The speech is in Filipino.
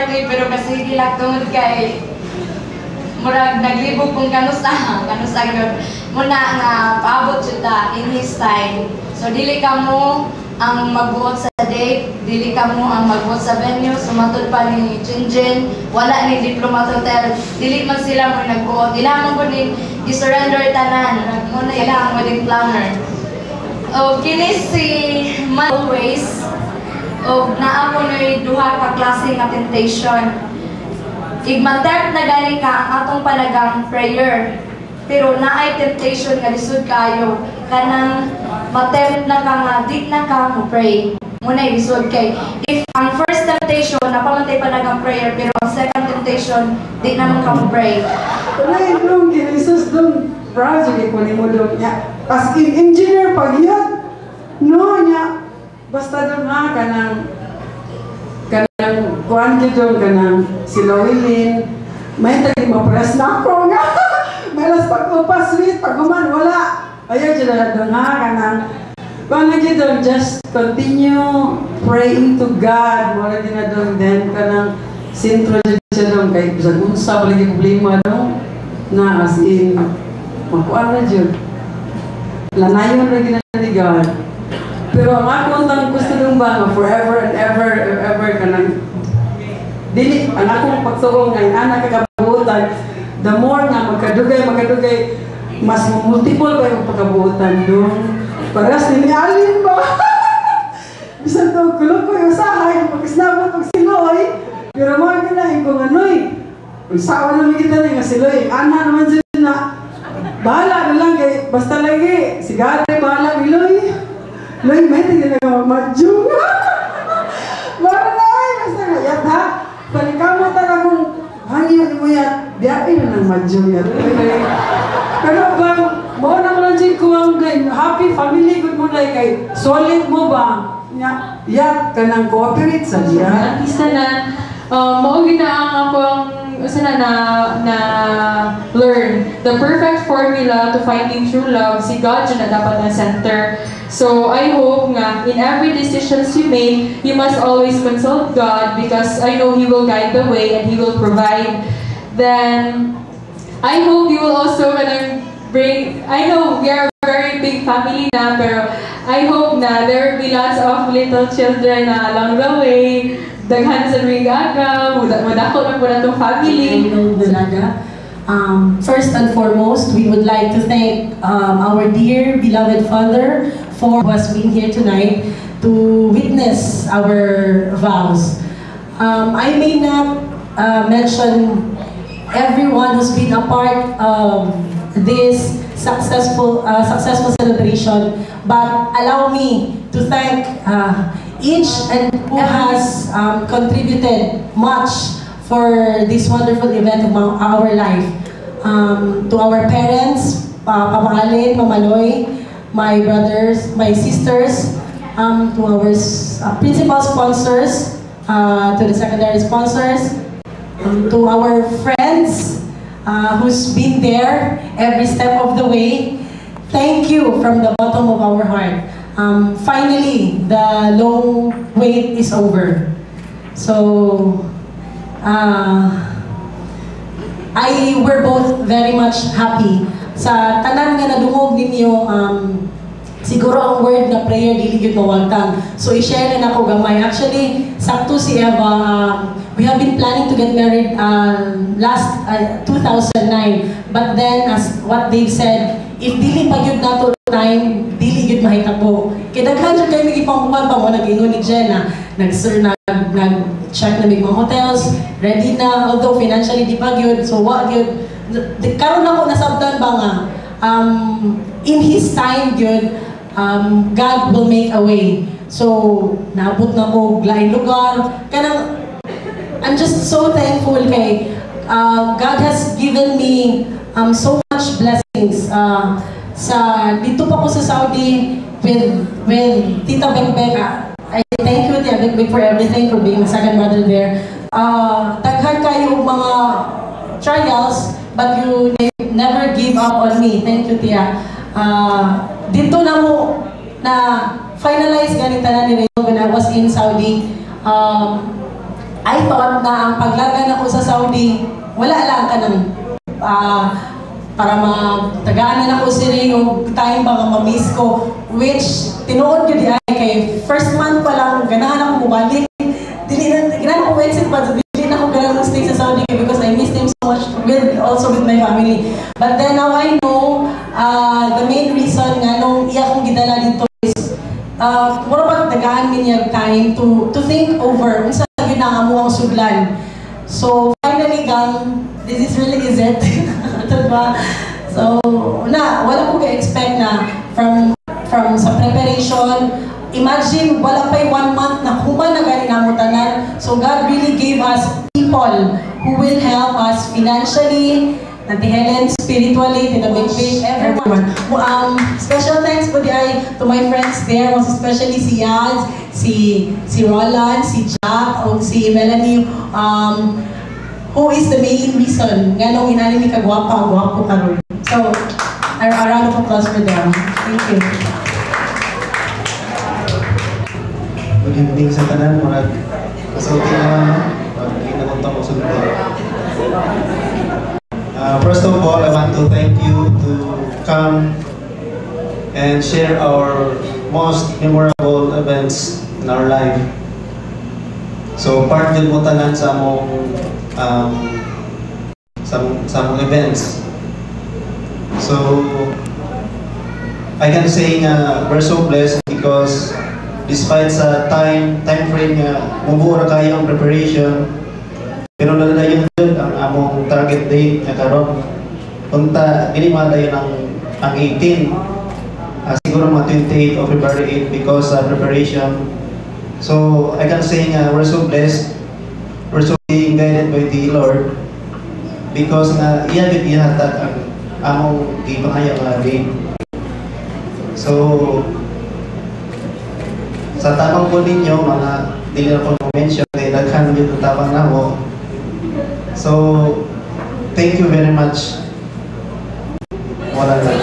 pero kasi gilak tungod kay murag naglibog kung kanusa yun. Muna nga paabot siya in his time. So dili ka mo ang magbuot sa date, dili ka mo ang magbuot sa venue, sumatod pa ni Jinjin, wala ni Diplomat Hotel, dili man sila mo nagbuot. Ilangan ko din i-surrender tanan, muna ilang wedding planner. O kini si always o naa ko no'y duha ka klase nga temptation. Igmatert na gani ka ang atong panagang prayer. Pero naay temptation nga lisod kayo. Kanang matempt na ka nga, di na ka mo pray. Muna lisod kay. If ang first temptation, napamantay panagang prayer, pero ang second temptation, di na mo ka mo pray. Tunay nung ginisus dong project ko ni mo dong niya. As in engineer pag yan. No niya. Basta doon ha, kanang kuhan ka doon, kanang si Loilin, may tagi mapress na ako nga. Malas pag-upas, sweet, pag-uman, wala. Ayaw dyan na doon ha, kanang kuhan ka doon, just continue praying to God. Wala din na doon, then kanang sintro dyan siya doon, kay sa lagi problema doon, na as in, magkuhan na dyan. Lanayon lagi na ni God. Pero ang akong gusto nung ba, forever and ever ka nang dili, ang akong pagsuong ngayon, anak kakabuutan, the more nga magkadugay, mas multiple pa yung pagkabuutan doon. Paras ninialin ba? Bisan to, kulong ko yung usahay, pagkasnabot ng siloy, pero mga ganahin kong ano'y, usawa namin kita na yung siloy, ana naman dyan na, bahala na lang kay, basta lagi, sigara, bahala ni Loy. Loy, may tingin na ka magmadyong. Mara na ay, basta nga, yat ha? Palikamo talaga kung hangin mo yan, diapin na ng madyong yan. Pero bang, mo na mo lang dyan ko ang happy family, good mo na kay, solid mo ba? Yat ka nang cooperate sa diya. Isa na, maugin na ang akong sana na learn the perfect formula to finding true love. Si God yun na dapat na center. So I hope nga in every decisions you make, you must always consult God because I know He will guide the way and He will provide. Then I hope you will also bring. I know we are a very big family na, pero I hope na there will be lots of little children na along the way. Daghan sa rigaga, madako na po na itong family. First and foremost, we would like to thank our dear beloved Father for who has been here tonight to witness our vows. I may not mention everyone who's been a part of this successful celebration, but allow me to thank each and who has contributed much for this wonderful event of our life. To our parents, Papa Alin, Mama Loy, my brothers, my sisters, to our principal sponsors, to the secondary sponsors, to our friends who's been there every step of the way. Thank you from the bottom of our heart. Finally, the long wait is over. So, we're both very much happy. Sa tanan nga nadungog ninyo, siguro ang word na prayer dili gyud mawagtang. So i-share na nako gamay. Actually, sakto si Eva, we have been planning to get married last 2009. But then, as what they've said, if dili pa gyud nato time, dili gyud mahitabo. Kaya daghan jud kayo nagipangkuan pa mo nag-ingon ni Jenna, nag-check na mga hotels, ready na, although financially di pa gyud, so wa gyud. Karon ako nasabtan ba nga, in His time gyud, God will make a way. So, naabot na ko lain lugar. Kanang, I'm just so thankful kay God has given me so much blessings. Dito pa ko sa Saudi with Tita Bekbek. I thank you, Tia Bekbek, for everything, for being my second mother there. Daghan kayo mga trials, but you never give up on me. Thank you, Tia. Dito na mo na finalize ganit tanan ni Rayon when I was in Saudi. I thought na ang paglagan ako sa Saudi, wala lang ka ng para matagaanan ako sila yung time ba nga ma-miss ko, which tinuod yun di ay kay first month pa lang ganahan ako mubalik. Ganahan ako exit pa, dili na ako ganahan stay sa Saudi because I missed him so much also with my family. But then now I know the main reason nga nung iya kong gidala dito is what about tagaan niya time to think over kung saan yun ang amuang sudlan. So finally gang, this is really is it. Diba? So wala ko ka-expect na from sa preparation. Imagine wala pa 1 month na human na gani namutanan. So God really gave us people who will help us financially, Nanti Helen, spiritually, Tita Big, everyone. Special thanks po to my friends there, most especially si Yaz, si Roland, si Jack, o si Melanie, who is the main reason nga nung inani ni kagwapa karon. So, a round of applause for them. Thank you. Good evening sa tanan, mga kasulti naman, pag-inakunta ko sa lugar. First of all, I want to thank you to come and share our most memorable events in our life. So, part din mo tanan sa mong events. So, I can say we're so blessed because despite sa time frame nga mubuo na kayo ang preparation, pero nalalayon yun ang among target date na karon. Punta, minimala yun ang 18. Siguro mga 28 of February 8 because preparation. So, I can say we're so blessed. We're so being guided by the Lord because iyan din ihatag ang among gipangaya nga date. So, sa tapang po ninyo, mga dili na po mention, kaya daghan yun ang tapang na mo. So, thank you very much. Wala lang.